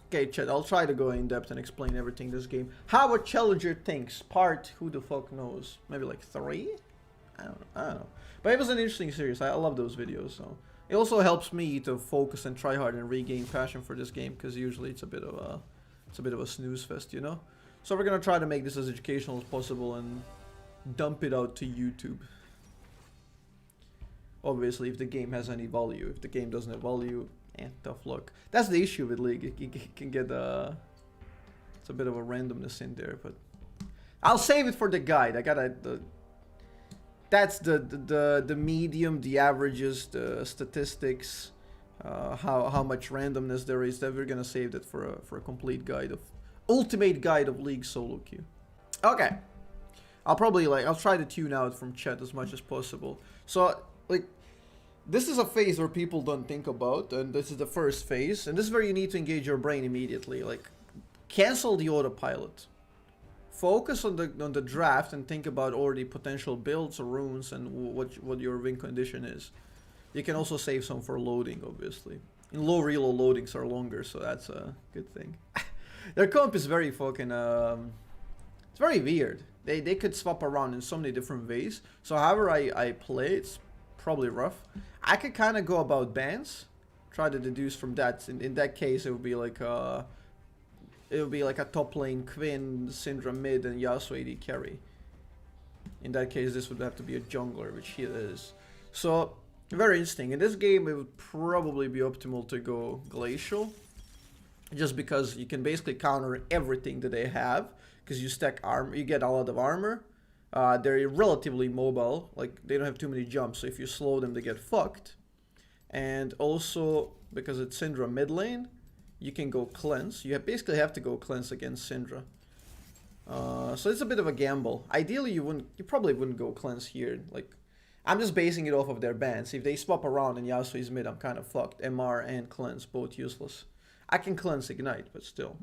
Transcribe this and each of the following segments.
Okay, chat, I'll try to go in depth and explain everything this game. How a challenger thinks, part who the fuck knows? Maybe like 3? I don't know. But it was an interesting series. I love those videos. So it also helps me to focus and try hard and regain passion for this game, because usually it's a bit of a snooze fest, you know. So we're gonna try to make this as educational as possible and dump it out to YouTube. Obviously, if the game has any value. If the game doesn't have value, tough luck. That's the issue with League. It can get it's a bit of a randomness in there, but I'll save it for the guide. I gotta that's the medium, the averages, the statistics, how much randomness there is. That we're gonna save that for a complete guide of ultimate guide of League solo queue. Okay, I'll try to tune out from chat as much as possible. So like, this is a phase where people don't think about, and this is the first phase, and this is where you need to engage your brain immediately. Like, cancel the autopilot. Focus on the draft and think about already potential builds or runes and what your win condition is. You can also save some for loading, obviously. In low reload, loadings are longer, so that's a good thing. Their comp is very fucking it's very weird. They could swap around in so many different ways. So however I play, it's probably rough. I could kind of go about bans, try to deduce from that. In that case, it would be like a top lane Quinn, Syndra mid, and Yasuo AD carry. In that case, this would have to be a jungler, which he is. So very interesting. In this game, it would probably be optimal to go glacial, just because you can basically counter everything that they have, because you stack armor, you get a lot of armor. They're relatively mobile, like they don't have too many jumps, so if you slow them, they get fucked. And also, because it's Syndra mid lane, you can go cleanse. You basically have to go cleanse against Syndra. So it's a bit of a gamble. Ideally, you probably wouldn't go cleanse here. Like, I'm just basing it off of their bans. If they swap around and Yasuo is mid, I'm kind of fucked. MR and cleanse, both useless. I can cleanse ignite, but still.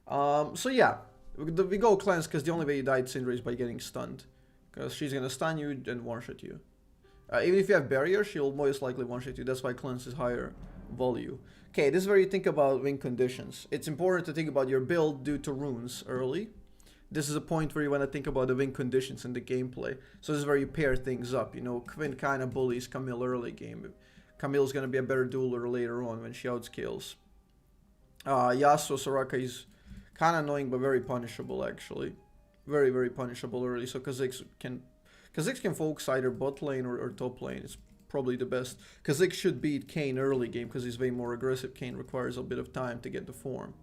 So yeah, we go cleanse because the only way you die to Syndra is by getting stunned. Because she's gonna stun you and one-shot you. Even if you have barrier, she'll most likely one-shot you. That's why cleanse is higher value. Okay, this is where you think about win conditions. It's important to think about your build due to runes early. This is a point where you want to think about the win conditions in the gameplay. So this is where you pair things up. You know, Quinn kind of bullies Camille early game. Camille's going to be a better dueler later on when she outscales. Yasuo Soraka is kind of annoying but very punishable actually. Very, very punishable early. So Kha'Zix can focus either bot lane or top lane. It's probably the best. Kha'Zix should beat Kayn early game because he's way more aggressive. Kayn requires a bit of time to get the form.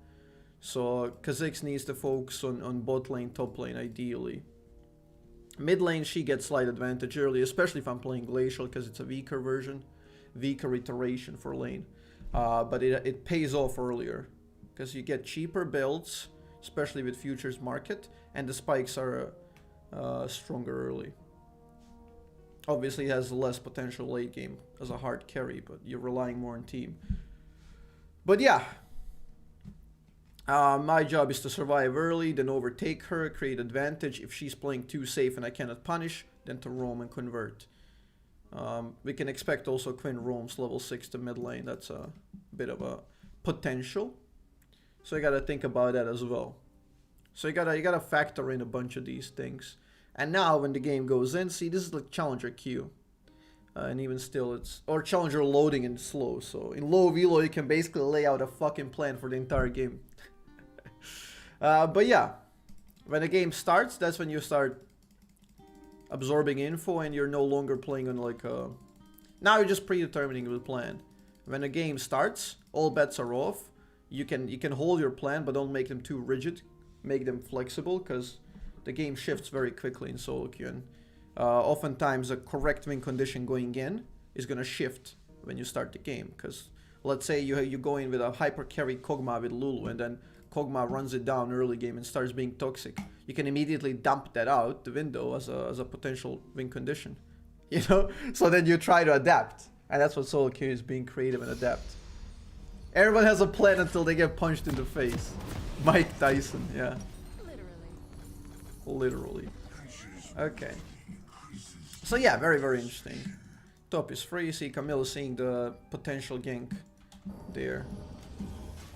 So Kha'Zix needs to focus on bot lane, top lane ideally. Mid lane she gets slight advantage early, especially if I'm playing Glacial because it's a weaker version. Weaker iteration for lane. But it pays off earlier because you get cheaper builds, especially with futures market, and the spikes are stronger early. Obviously it has less potential late game as a hard carry, but you're relying more on team. But yeah, my job is to survive early, then overtake her, create advantage. If she's playing too safe and I cannot punish, then to roam and convert. We can expect also Quinn roams level 6 to mid lane. That's a bit of a potential. So you gotta think about that as well. So you gotta factor in a bunch of these things. And now when the game goes in, see, this is the challenger queue. And even still it's, or challenger loading and slow. So in low velo you can basically lay out a fucking plan for the entire game. But yeah, when the game starts, that's when you start absorbing info and you're no longer playing on like a... Now you're just predetermining the plan. When the game starts, all bets are off. You can hold your plan, but don't make them too rigid. Make them flexible, because the game shifts very quickly in solo queue. And oftentimes a correct win condition going in is going to shift when you start the game. Because let's say you go in with a hyper carry Kog'Maw with Lulu, and then Kog'Maw runs it down early game and starts being toxic. You can immediately dump that out the window as a potential win condition. You know? So then you try to adapt. And that's what solo queue is, being creative and adapt. Everyone has a plan until they get punched in the face. Mike Tyson, yeah. Literally. Okay. So yeah, very, very interesting. Top is free. See, Camille is seeing the potential gank there.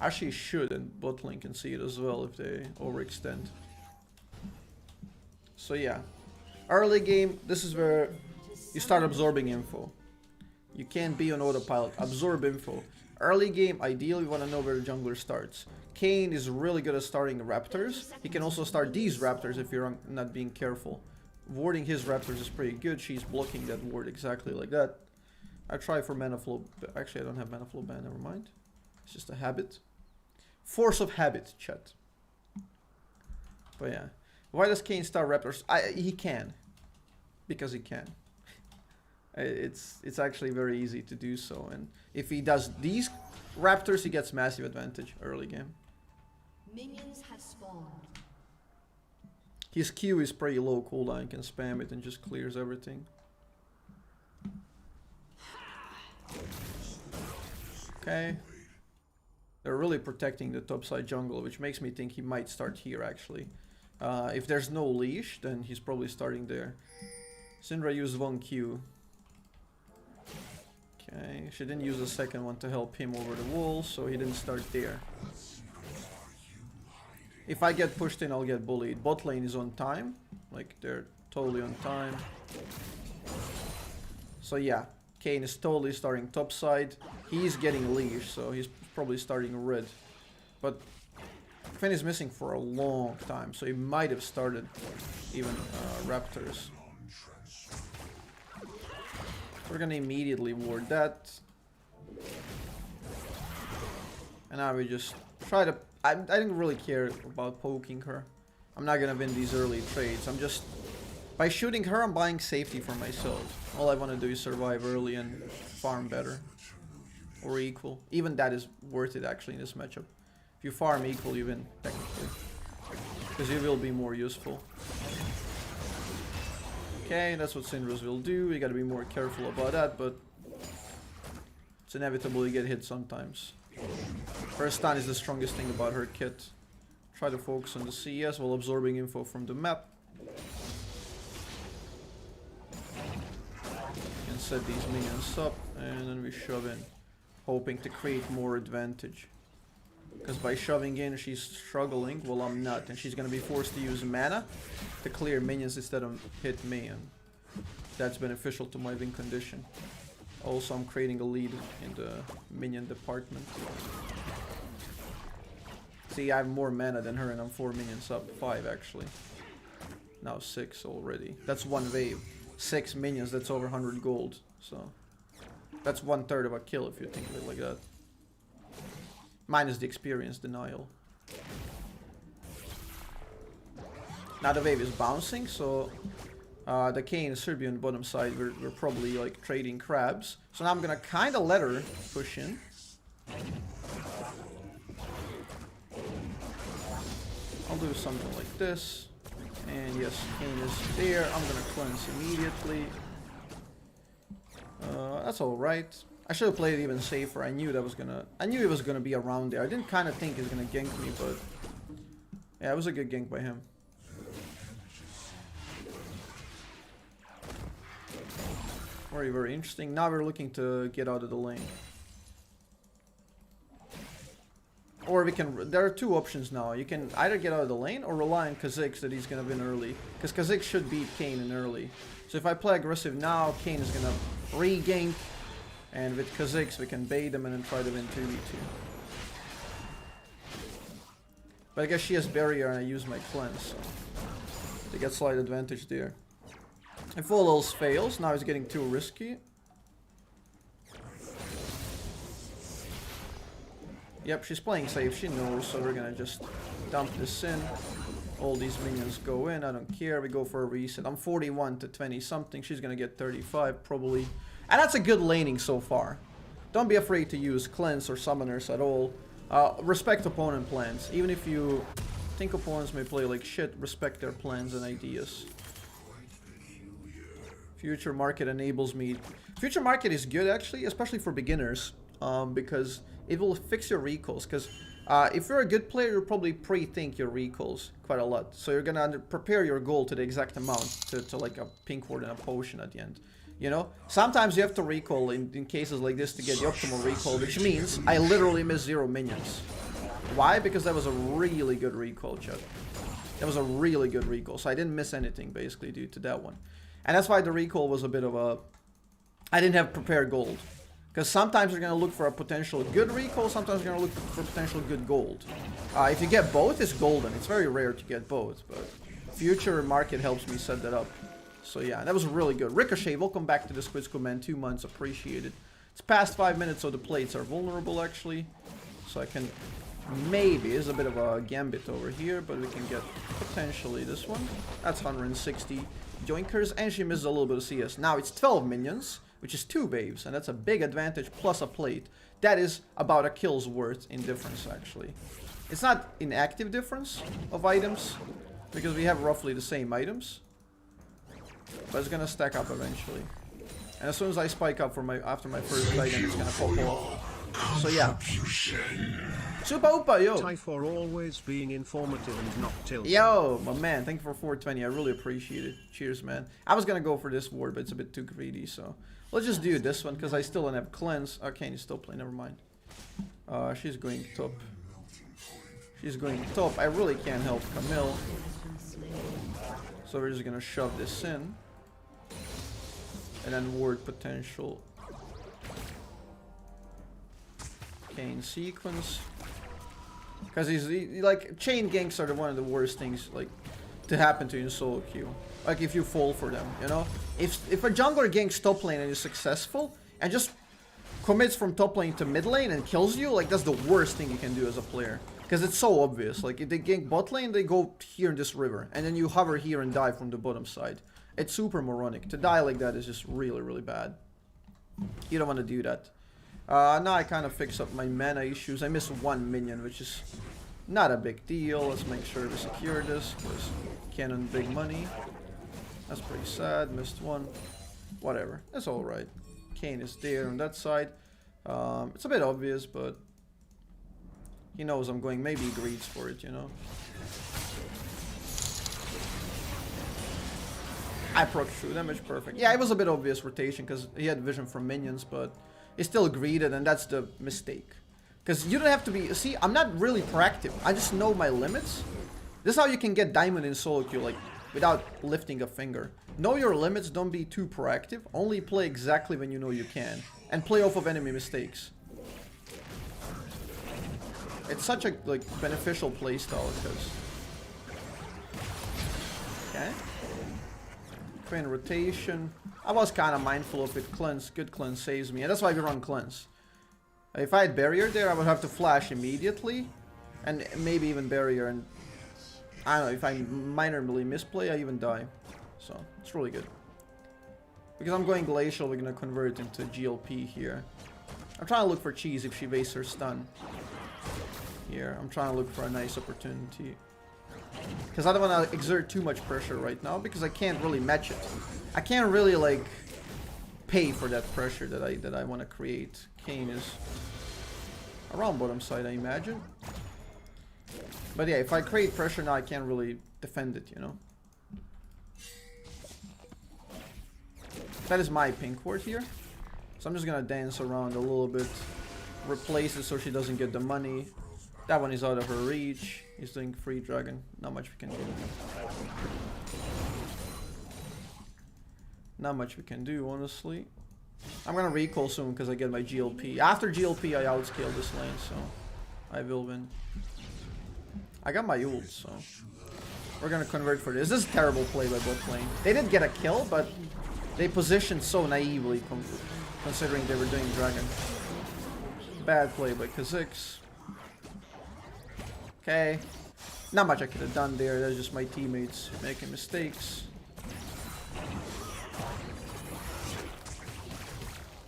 Actually should, and bot lane can see it as well if they overextend. So yeah, early game, this is where you start absorbing info. You can't be on autopilot, absorb info. Early game, ideally you want to know where the jungler starts. Kayn is really good at starting raptors. He can also start these raptors if you're not being careful. Warding his raptors is pretty good. She's blocking that ward exactly like that. I try for mana flow. Actually, I don't have mana flow ban, never mind. It's just a habit. Force of habit, chat. But yeah. Why does Kayn start raptors? He can. Because he can. It's actually very easy to do so. And if he does these raptors, he gets massive advantage early game. Minions have spawned. His Q is pretty low cooldown, can spam it and just clears everything. Okay. They're really protecting the topside jungle, which makes me think he might start here actually. If there's no leash, then he's probably starting there. Syndra used 1 Q. Okay, she didn't use the second one to help him over the wall, so he didn't start there. If I get pushed in, I'll get bullied. Bot lane is on time. Like, they're totally on time. So yeah, Kayn is totally starting topside. He's getting leash, so he's probably starting red. But Finn is missing for a long time, so he might have started even raptors. We're gonna immediately ward that. And now we just try to... I didn't really care about poking her. I'm not gonna win these early trades. I'm just... By shooting her, I'm buying safety for myself. All I want to do is survive early and farm better. Or equal. Even that is worth it actually in this matchup. If you farm equal, you win, technically. Because you will be more useful. Okay, that's what Syndras will do. You gotta be more careful about that, but... It's inevitable you get hit sometimes. First stun is the strongest thing about her kit. Try to focus on the CS while absorbing info from the map. And set these minions up, and then we shove in. Hoping to create more advantage. Because by shoving in, she's struggling, while I'm not. And she's gonna be forced to use mana to clear minions instead of hit me. And that's beneficial to my win condition. Also, I'm creating a lead in the minion department. See, I have more mana than her and I'm 4 minions up. 5 actually. Now 6 already. That's 1 wave. 6 minions, that's over 100 gold. So, that's 1/3 of a kill if you think of it like that. Minus the experience denial. Now the wave is bouncing, so the Kayn is Serbian bottom side. We're probably like trading crabs. So now I'm gonna kind of let her push in. I'll do something like this. And yes, Kayn is there. I'm gonna cleanse immediately. That's alright. I should have played it even safer. I knew it was gonna be around there. I didn't kind of think he was gonna gank me, but yeah, it was a good gank by him. Very, very interesting. Now we're looking to get out of the lane. Or we can... There are 2 options now. You can either get out of the lane or rely on Kha'Zix that he's gonna win early. Because Kha'Zix should beat Kayn in early. So if I play aggressive now, Kayn is gonna re-gank. And with Kha'Zix we can bait him and then try to win 2v2. But I guess she has barrier and I use my cleanse. So they get slight advantage there. If all else fails, now it's getting too risky. Yep, she's playing safe, she knows, so we're gonna just dump this in. All these minions go in, I don't care, we go for a reset. I'm 41 to 20 something, she's gonna get 35 probably. And that's a good laning so far. Don't be afraid to use cleanse or summoners at all. Respect opponent plans. Even if you think opponents may play like shit, respect their plans and ideas. Future market enables me. Future market is good actually, especially for beginners. Because it will fix your recalls. Because if you're a good player, you'll probably pre-think your recalls quite a lot. So you're gonna prepare your goal to the exact amount to like a pink ward and a potion at the end. You know, sometimes you have to recall in cases like this to get the optimal recall, which means I literally miss 0 minions. Why? Because that was a really good recall, chat. That was a really good recall. So I didn't miss anything, basically, due to that one. And that's why the recall was a bit of a... I didn't have prepared gold. Because sometimes you're going to look for a potential good recall, sometimes you're going to look for potential good gold. If you get both, it's golden. It's very rare to get both, but future market helps me set that up. So yeah, that was really good. Ricochet, welcome back to the Squid Squid Man. 2 months, appreciated. It's past 5 minutes, so the plates are vulnerable, actually. So I can maybe, there's a bit of a gambit over here, but we can get potentially this one. That's 160 joinkers, and she misses a little bit of CS. Now it's 12 minions, which is 2 waves, and that's a big advantage plus a plate. That is about a kill's worth in difference, actually. It's not inactive difference of items, because we have roughly the same items. But it's gonna stack up eventually. And as soon as I spike up for after my first item, it's gonna pop off. So yeah. Super Upa, yo! Ty for always being informative and not tilted. Yo, my man, thank you for 420. I really appreciate it. Cheers, man. I was gonna go for this ward, but it's a bit too greedy, so let's just do this one because I still don't have cleanse. Okay, you still play. Never mind. She's going top. She's going top. I really can't help Camille. So we're just gonna shove this in. And then ward potential. Kane sequence. Because he's like, chain ganks are one of the worst things like to happen to you in solo queue. Like if you fall for them, you know? If a jungler ganks top lane and is successful and just commits from top lane to mid lane and kills you, like that's the worst thing you can do as a player. Because it's so obvious. Like if they gank bot lane, they go here in this river. And then you hover here and die from the bottom side. It's super moronic. To die like that is just really, really bad. You don't want to do that. Now I kind of fix up my mana issues. I missed 1 minion, which is not a big deal. Let's make sure we secure this, because cannon big money. That's pretty sad. Missed 1. Whatever. That's alright. Kane is there on that side. It's a bit obvious, but he knows I'm going. Maybe he greeds for it, you know. I proc true damage, perfect. Yeah, it was a bit obvious rotation because he had vision from minions, but he still greeded, and that's the mistake. Because you don't have to be... See, I'm not really proactive. I just know my limits. This is how you can get diamond in solo queue, like, without lifting a finger. Know your limits, don't be too proactive. Only play exactly when you know you can. And play off of enemy mistakes. It's such a, like, beneficial playstyle, because... Okay. Train rotation. I was kind of mindful of it. Cleanse, good cleanse saves me, and that's why we run cleanse. If I had barrier there, I would have to flash immediately, and maybe even barrier. And I don't know, if I minorly misplay, I even die. So it's really good. Because I'm going glacial, we're gonna convert into GLP here. I'm trying to look for cheese if she wastes her stun. Here, I'm trying to look for a nice opportunity. Because I don't want to exert too much pressure right now, because I can't really match it. I can't really, like, pay for that pressure that I want to create. Kane is around bottom side, I imagine. But yeah, if I create pressure now, I can't really defend it, you know. That is my pink ward here. So I'm just going to dance around a little bit. Replace it so she doesn't get the money. That one is out of her reach. He's doing free dragon. Not much we can do. Not much we can do, honestly. I'm gonna recall soon because I get my GLP. After GLP, I outscale this lane, so I will win. I got my ult, so we're gonna convert for this. This is a terrible play by bot lane. They did get a kill, but they positioned so naively considering they were doing dragon. Bad play by Kha'Zix. Okay, not much I could have done there. That's just my teammates making mistakes.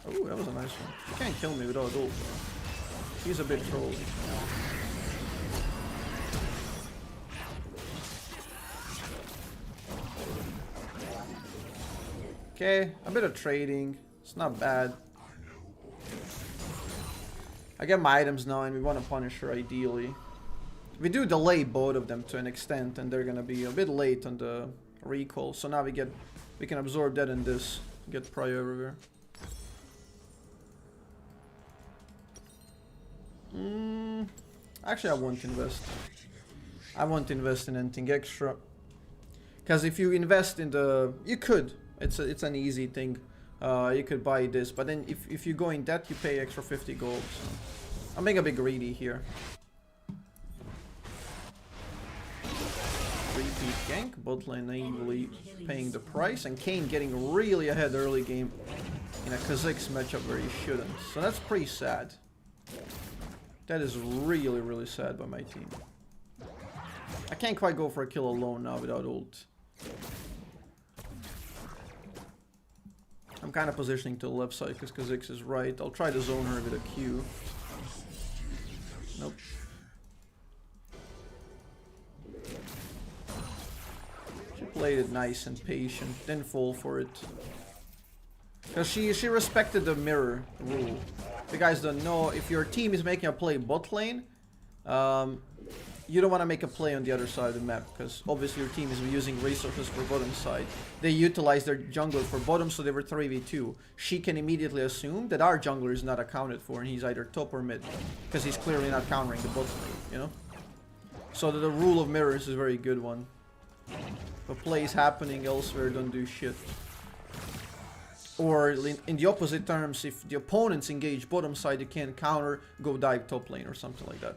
Oh, that was a nice one. You can't kill me without ult, bro. He's a bit trolly. Okay, a bit of trading. It's not bad. I get my items now, and we want to punish her ideally. We do delay both of them to an extent, and they're gonna be a bit late on the recall. So now we can absorb that in this, get prior everywhere. Actually, I won't invest. I won't invest in anything extra. Because if you invest in the... You could. It's an easy thing. You could buy this. But then if you go in debt, you pay extra 50 gold. So I'm being a bit greedy here. Repeat gank. Bot lane naively paying the price. And Kane getting really ahead early game. In a Kha'Zix matchup where he shouldn't. So that's pretty sad. That is really, really sad by my team. I can't quite go for a kill alone now without ult. I'm kind of positioning to the left side because Kha'Zix is right. I'll try to zone her with a Q. Nope. She played it nice and patient. Didn't fall for it. Because she respected the mirror rule. If you guys don't know, if your team is making a play bot lane, you don't want to make a play on the other side of the map, because obviously your team is using resources for bottom side. They utilize their jungler for bottom, so they were 3v2. She can immediately assume that our jungler is not accounted for, and he's either top or mid, because he's clearly not countering the bot lane, you know? So the rule of mirrors is a very good one. If a play is happening elsewhere, don't do shit. Or in the opposite terms, if the opponents engage bottom side, you can't counter, go dive top lane or something like that.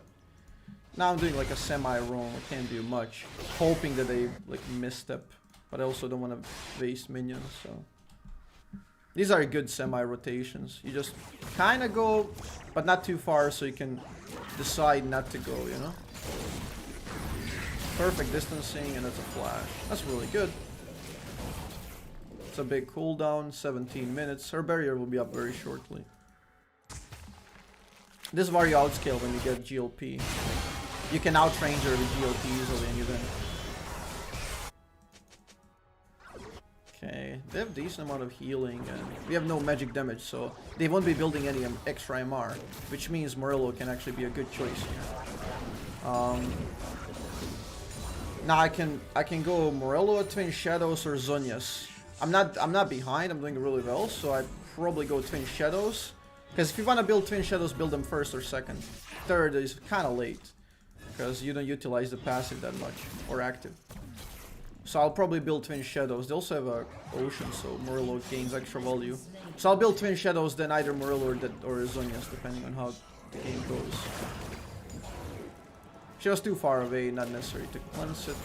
Now I'm doing like a semi-roam, I can't do much. Hoping that they like misstep, but I also don't want to waste minions, so. These are good semi-rotations. You just kind of go, but not too far, so you can decide not to go, you know? Perfect distancing, and that's a flash. That's really good. It's a big cooldown, 17 minutes. Her barrier will be up very shortly. This is where you outscale when you get GLP. You can outrange her with GLP easily and you win. Okay, they have a decent amount of healing and we have no magic damage, so they won't be building any extra MR, which means Morello can actually be a good choice here. Now I can go Morello, Twin Shadows, or Zhonya's. I'm not behind, I'm doing really well, so I probably go Twin Shadows. Because if you want to build Twin Shadows, build them first or second. Third is kind of late, because you don't utilize the passive that much, or active. So I'll probably build Twin Shadows. They also have a Ocean, so Morello gains extra value. So I'll build Twin Shadows, then either Morello or Zhonya's, depending on how the game goes. She was too far away, not necessary to cleanse it.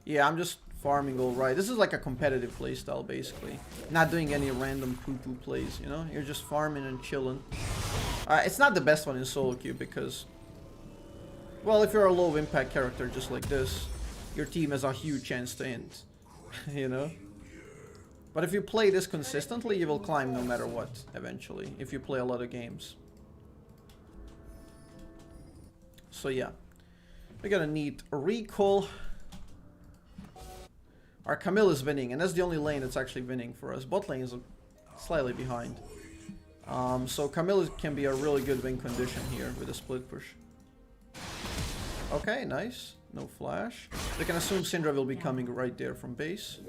Yeah, I'm just farming all right. This is like a competitive playstyle, basically. Not doing any random poo-poo plays, you know? You're just farming and chilling. It's not the best one in solo queue because... Well, if you're a low impact character just like this, your team has a huge chance to end. You know? But if you play this consistently, you will climb no matter what, eventually. If you play a lot of games. So yeah. We're gonna need a recall. Our Camille is winning, and that's the only lane that's actually winning for us. Bot lane is slightly behind. So Camille can be a really good win condition here with a split push. Okay, nice. No flash. We can assume Syndra will be coming right there from base.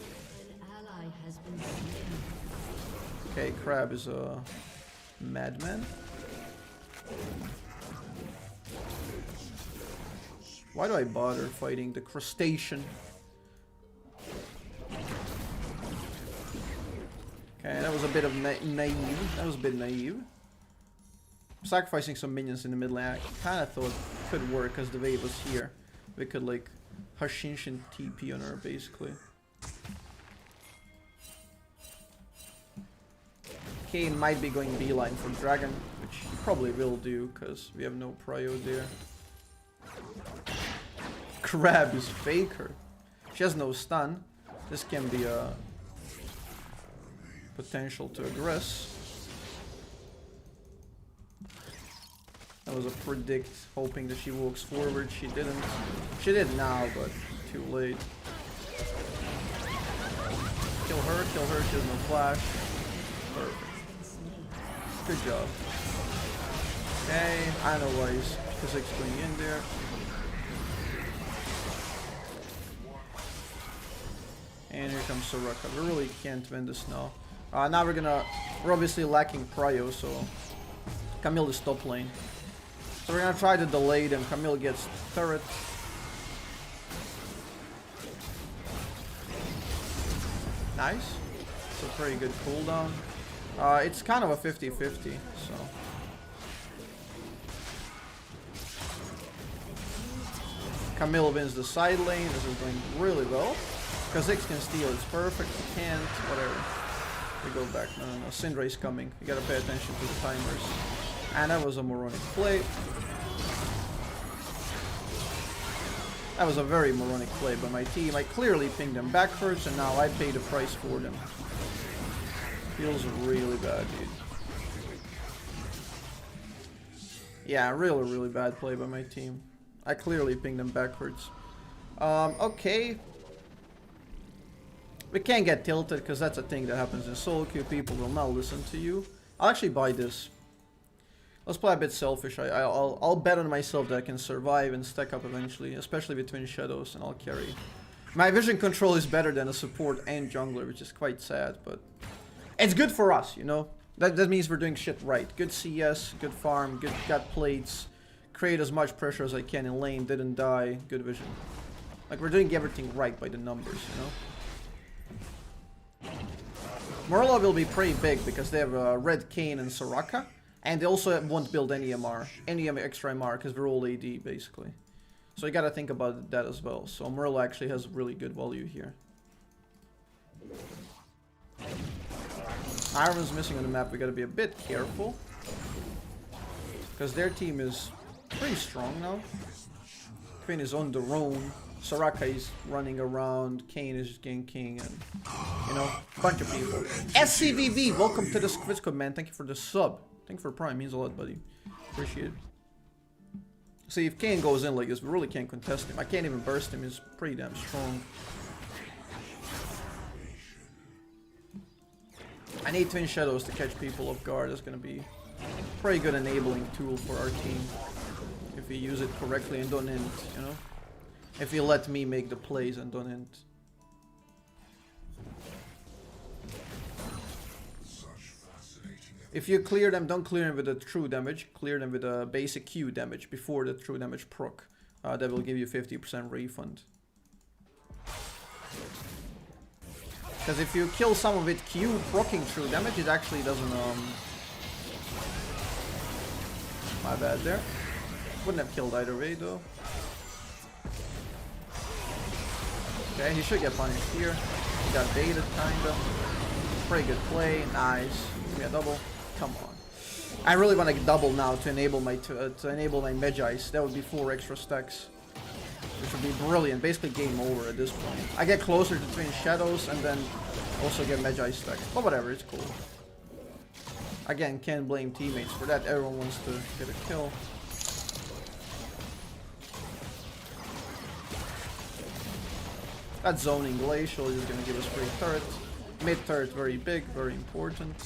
Okay, Crab is a madman. Why do I bother fighting the crustacean? Okay, that was a bit of naive. That was a bit naive. Sacrificing some minions in the mid lane, I kind of thought could work because the wave was here. We could like Hashinshin TP on her basically. Kane might be going beeline for Dragon, which he probably will do because we have no prio there. Crab is faker. She has no stun. This can be a potential to aggress. That was a predict, hoping that she walks forward. She didn't. She did now, but too late. Kill her, kill her. She has no flash. Perfect. Good job. Okay, I know why he's Kha'Zix going in there. And here comes Soraka. We really can't win this now. Now we're gonna We're obviously lacking prio, so Camille is top lane. So we're gonna try to delay them. Camille gets turret. Nice. It's a pretty good cooldown. It's kind of a 50-50, so. Camille wins the side lane. This is going really well. Kha'Zix can steal. It's perfect. He can't. Whatever. We go back. No. Syndra's coming. You gotta pay attention to the timers. And that was a moronic play. That was a very moronic play by my team. I clearly pinged them backwards, and now I pay the price for them. Feels really bad, dude. Yeah, really bad play by my team. I clearly pinged them backwards. Okay. We can't get tilted, because that's a thing that happens in solo queue. People will not listen to you. I'll actually buy this. Let's play a bit selfish. I'll bet on myself that I can survive and stack up eventually, especially with Twin Shadows, and I'll carry. My vision control is better than a support and jungler, which is quite sad, but it's good for us, you know? That means we're doing shit right. Good CS, good farm, got plates, create as much pressure as I can in lane, didn't die, good vision. Like, we're doing everything right by the numbers, you know? Morella will be pretty big because they have Red Kayn and Soraka. And they also won't build any MR, any extra MR, because we're all AD, basically. So you gotta think about that as well. So Morella actually has really good value here. Iron's missing on the map, we gotta be a bit careful. Because their team is pretty strong now. Queen is on the roam. Soraka is running around. Kayn is ganking, and you know, a bunch of people. SCVV, welcome to the Squid man. Thank you for the sub. Thank you for Prime, means a lot, buddy. Appreciate it. See, if Kayn goes in like this, we really can't contest him. I can't even burst him, he's pretty damn strong. I need Twin Shadows to catch people off guard. That's gonna be a pretty good enabling tool for our team. If we use it correctly and don't int, you know? If you let me make the plays and don't int. If you clear them, don't clear them with a true damage. Clear them with a basic Q damage before the true damage proc. That will give you 50% refund. Because if you kill someone with Q proccing true damage, it actually doesn't, my bad there. Wouldn't have killed either way though. Okay, he should get punished here. He got baited kinda. Pretty good play, nice. Give me a double. Come on. I really want to double now to enable my Magi's. That would be 4 extra stacks. Which would be brilliant. Basically game over at this point. I get closer to Twin Shadows and then also get Magi stacks. But whatever, it's cool. Again, can't blame teammates for that. Everyone wants to get a kill. That zoning glacial is going to give us free turret. Mid turret very big, very important.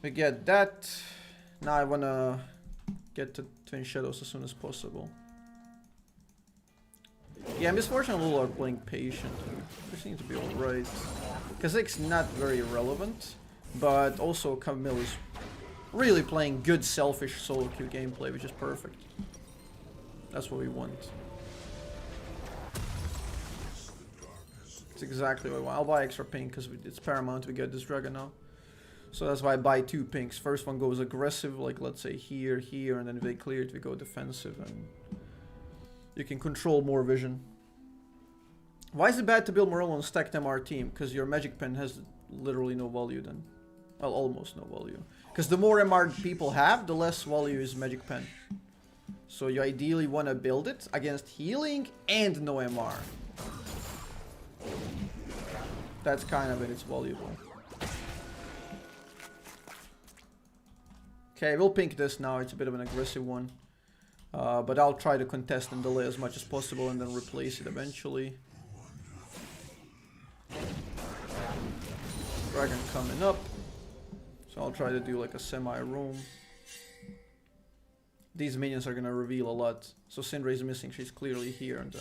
We get that. Now I wanna get to Twin Shadows as soon as possible. Yeah, Misfortune and Lulu are playing patient. They seem to be alright. Kha'Zix's not very relevant, but also Camille is really playing good selfish solo queue gameplay, which is perfect. That's what we want. It's exactly what I want. I'll buy extra pink because it's paramount to get this dragon now. So that's why I buy 2 pinks. First one goes aggressive, like let's say here, and then if they clear it, we go defensive, and you can control more vision. Why is it bad to build Morello on stacked MR team? Because your magic pen has literally no value then. Well, almost no value. Because the more MR people have, the less value is magic pen. So you ideally want to build it against healing and no MR. That's kind of it, it's valuable. Okay, we'll pink this now, it's a bit of an aggressive one. But I'll try to contest and delay as much as possible and then replace it eventually. Dragon coming up. So I'll try to do like a semi-roam. These minions are gonna reveal a lot. So Syndra is missing, she's clearly here and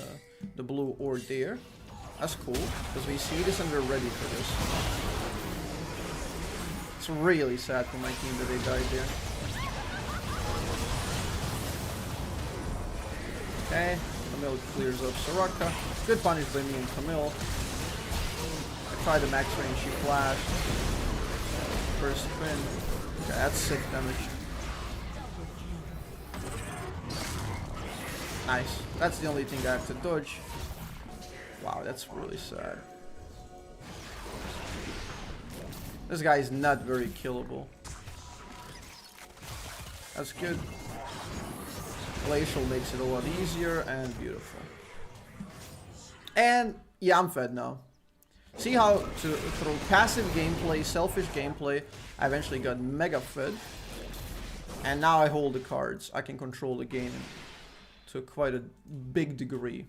the blue or there. That's cool, because we see this and we're ready for this. It's really sad for my team that they died there. Okay, Camille clears up Soraka. Good punish by me and Camille. I tried the max range, she flashed. First spin. Okay, that's 6 damage. Nice. That's the only thing I have to dodge. Wow, that's really sad. This guy is not very killable. That's good. Glacial makes it a lot easier and beautiful. And yeah, I'm fed now. See how through passive gameplay, selfish gameplay, I eventually got mega fed. And now I hold the cards. I can control the game to quite a big degree.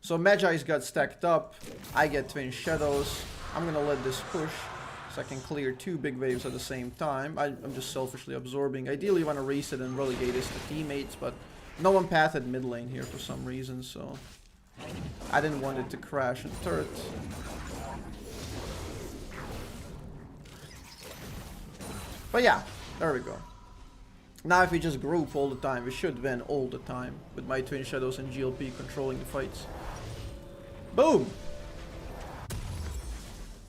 So Magi's got stacked up. I get Twin Shadows. I'm gonna let this push so I can clear 2 big waves at the same time. I'm just selfishly absorbing. Ideally, you want to reset and relegate this to teammates, but no one pathed mid lane here for some reason, so I didn't want it to crash and turret. But yeah, there we go. Now if we just group all the time, we should win all the time with my Twin Shadows and GLP controlling the fights. Boom!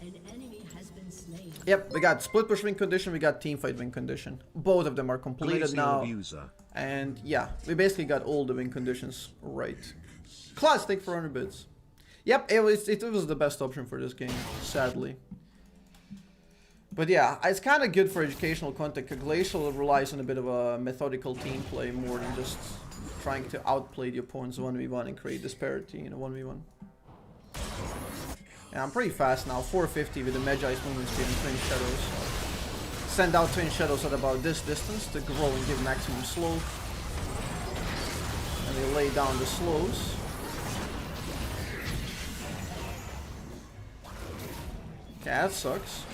An enemy has been slain. Yep, we got split push win condition, we got team fight win condition. Both of them are completed now. And yeah, we basically got all the win conditions right. Class, take 400 bits. Yep, it was the best option for this game, sadly. But yeah, it's kind of good for educational content. Glacial relies on a bit of a methodical team play more than just trying to outplay the opponent's 1v1 and create disparity in a 1v1. Yeah, I'm pretty fast now, 450 with the Magi's movement speed and Twin Shadows. Send out Twin Shadows at about this distance to grow and give maximum slow. And they lay down the slows. Okay, that sucks.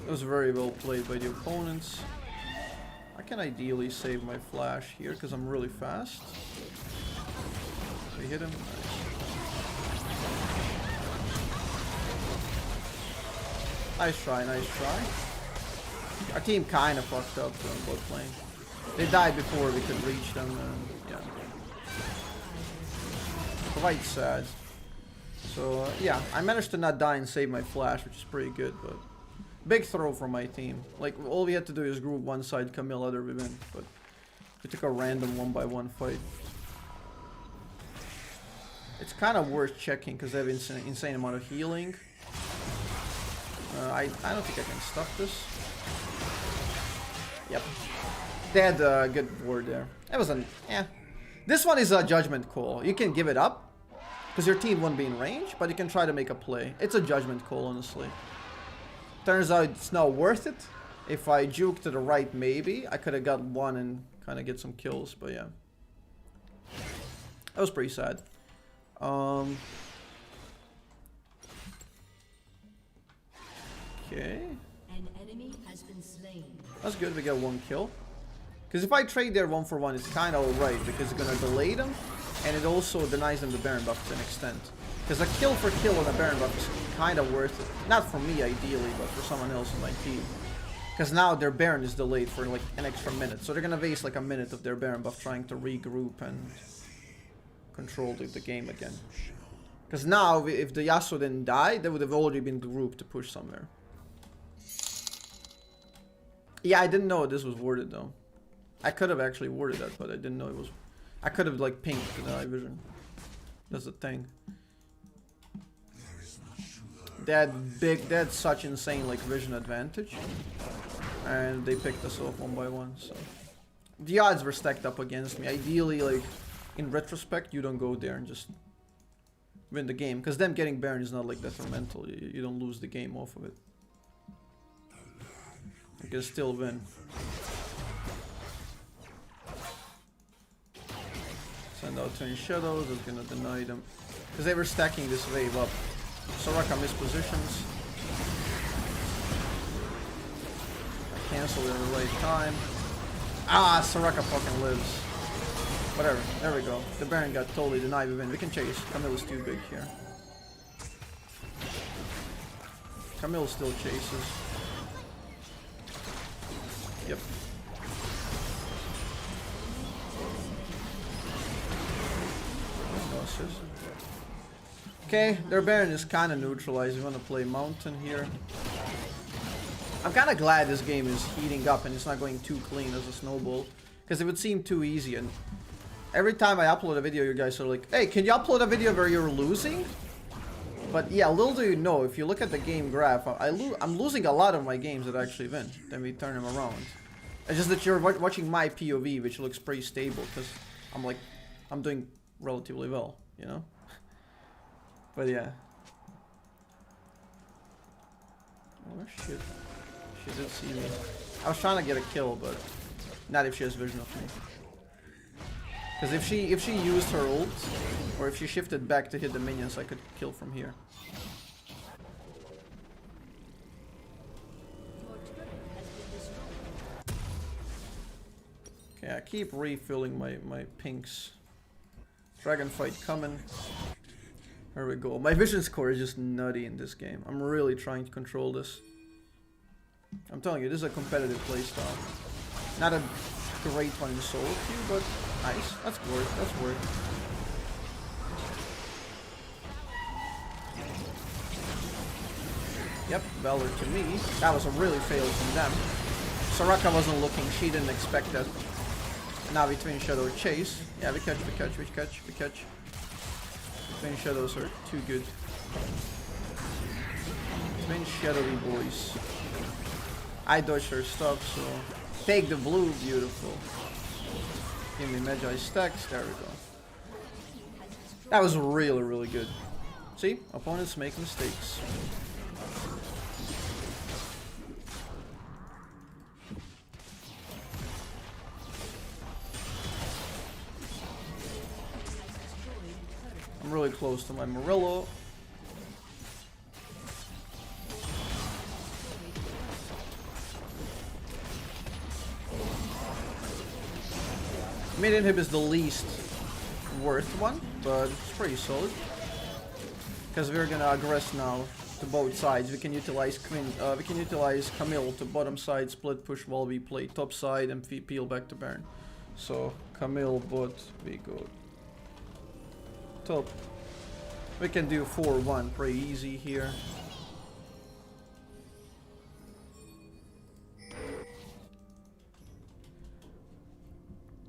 It was very well played by the opponents. I can ideally save my flash here because I'm really fast. We hit him. Nice try, nice try. Our team kind of fucked up on bot lane. They died before we could reach them, and yeah. Quite sad. So yeah, I managed to not die and save my flash, which is pretty good, but big throw from my team. Like, all we had to do is group one side, Camille, other we win, but we took a random 1-by-1 fight. It's kind of worth checking because they have insane amount of healing. I don't think I can stop this. Yep. They had a good ward there. It was an This one is a judgment call. You can give it up because your team won't be in range, but you can try to make a play. It's a judgment call, honestly. Turns out it's not worth it. If I juke to the right, maybe I could have got one and kind of get some kills, but yeah. That was pretty sad. Okay. An enemy has been slain. That's good, we got 1 kill. Because if I trade there 1-for-1, it's kind of alright, because it's going to delay them, and it also denies them the Baron buff to an extent. Because a kill for kill on a Baron buff is kind of worth it. Not for me, ideally, but for someone else in my team. Because now their Baron is delayed for like an extra minute, so they're going to waste like a minute of their Baron buff trying to regroup and control the game again. Because now, if the Yasuo didn't die, they would have already been grouped to push somewhere. Yeah, I didn't know this was worded though. I could have actually worded that, but I didn't know it was. I could have like pinged the night vision. That's the thing. That's such insane like vision advantage, and they picked us off 1-by-1. So the odds were stacked up against me. Ideally, like in retrospect, you don't go there and just win the game, because them getting Baron is not like detrimental. You don't lose the game off of it. You can still win. Send out Twin Shadows, that's gonna deny them. Because they were stacking this wave up. Soraka missed positions. I cancel it at the right time. Ah, Soraka fucking lives. Whatever. There we go. The Baron got totally denied. We can chase. Camille is too big here. Camille still chases. Yep. No assist. Okay, their Baron is kind of neutralized. We want to play Mountain here. I'm kind of glad this game is heating up and it's not going too clean as a snowball. Because it would seem too easy. And every time I upload a video, you guys are like, hey, can you upload a video where you're losing? But yeah, little do you know, if you look at the game graph, I'm losing a lot of my games that actually win. Then we turn them around. It's just that you're watching my POV, which looks pretty stable. Because I'm doing relatively well, you know? But yeah. Oh shit. She did see me. I was trying to get a kill, but not if she has vision of me. Because if she used her ult, or if she shifted back to hit the minions, I could kill from here. Okay, I keep refilling my pinks. Dragon fight coming. There we go. My vision score is just nutty in this game. I'm really trying to control this. I'm telling you, this is a competitive playstyle. Not a great one in solo queue, but nice. That's worth. That's worth. Yep, Valor to me. That was a really fail from them. Soraka wasn't looking. She didn't expect that. Now we Twin Shadow chase. Yeah, we catch. Twin Shadows are too good. Twin Shadowy boys. I dodged her stuff, so take the blue, beautiful. Give me Magi stacks, there we go. That was really, really good. See, opponents make mistakes. I'm really close to my Morello. Mid inhib is the least worth one, but it's pretty solid. Because we're gonna aggress now to both sides. We can utilize Camille to bottom side, split push while we play top side and peel back to Baron. So Camille bot, we go top. We can do 4-1 pretty easy here.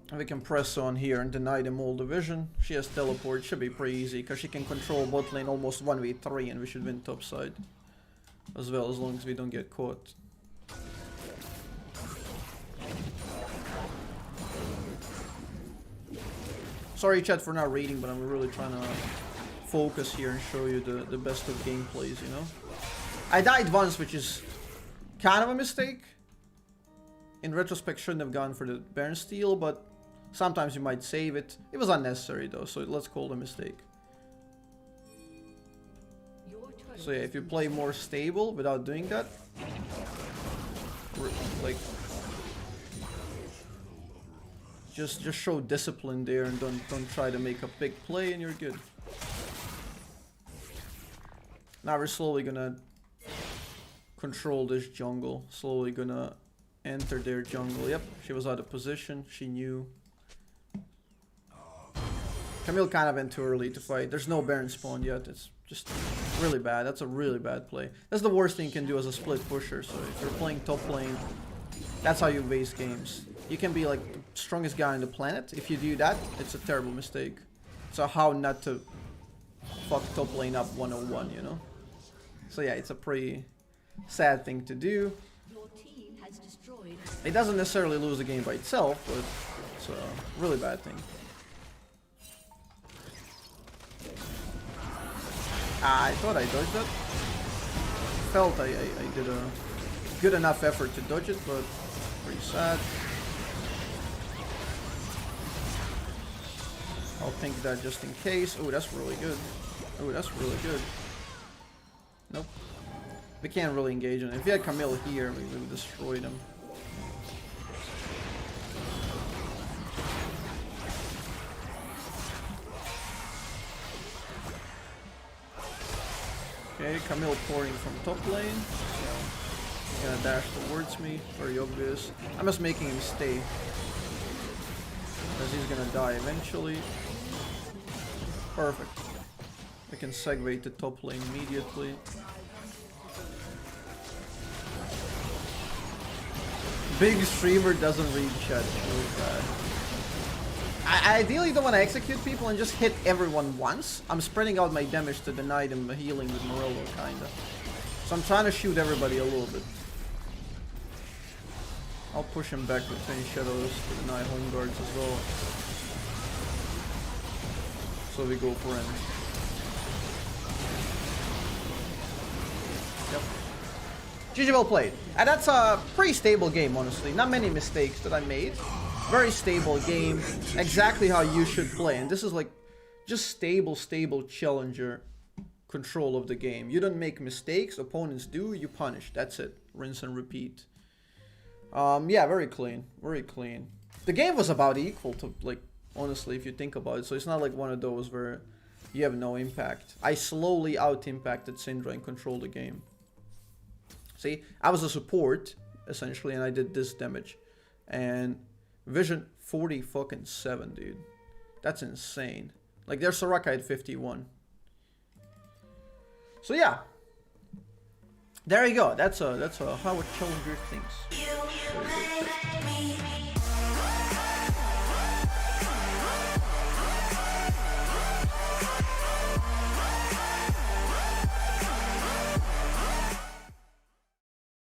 And we can press on here and deny them all the vision. She has teleport, should be pretty easy because she can control bot lane almost 1v3 and we should win top side as well, as long as we don't get caught. Sorry chat for not reading, but I'm really trying to focus here and show you the best of gameplays, you know. I died once, which is kind of a mistake. In retrospect, shouldn't have gone for the Baron steal, but sometimes you might save it. It was unnecessary though, so let's call it a mistake. So yeah, if you play more stable without doing that, like, just show discipline there and don't try to make a big play and you're good. Now we're slowly gonna control this jungle. Slowly gonna enter their jungle. Yep, she was out of position. She knew. Camille kind of went too early to fight. There's no Baron spawn yet. It's just really bad. That's a really bad play. That's the worst thing you can do as a split pusher. So if you're playing top lane, that's how you waste games. You can be like the strongest guy on the planet. If you do that, it's a terrible mistake. So how not to fuck top lane up 101, you know? So yeah, it's a pretty sad thing to do. It doesn't necessarily lose the game by itself, but it's a really bad thing. I thought I dodged that. Felt I did a good enough effort to dodge it, but pretty sad. I'll think that just in case. Oh, that's really good. Oh, that's really good. Nope. We can't really engage on it. If we had Camille here, we would have destroyed him. Okay, Camille pouring from top lane. He's gonna dash towards me, very obvious. I'm just making him stay. Because he's gonna die eventually. Perfect. I can segue to top lane immediately. Big streamer doesn't read chat. Really bad. I ideally don't want to execute people and just hit everyone once. I'm spreading out my damage to deny them healing with Morello, kinda. So I'm trying to shoot everybody a little bit. I'll push him back with Twin Shadows to deny home guards as well. So we go for him. Yep. GG, well played. And that's a pretty stable game, honestly. Not many mistakes that I made. Very stable game. Exactly how you should play. And this is like just stable challenger control of the game. You don't make mistakes. Opponents do. You punish. That's it. Rinse and repeat. Yeah, very clean. Very clean. The game was about equal to, like, honestly, if you think about it. So it's not like one of those where you have no impact. I slowly out-impacted Syndra and controlled the game. See, I was a support, essentially, and I did this damage. And Vision 40-7, dude. That's insane. Like, their Soraka at 51. So yeah. There you go. That's how a challenger thinks.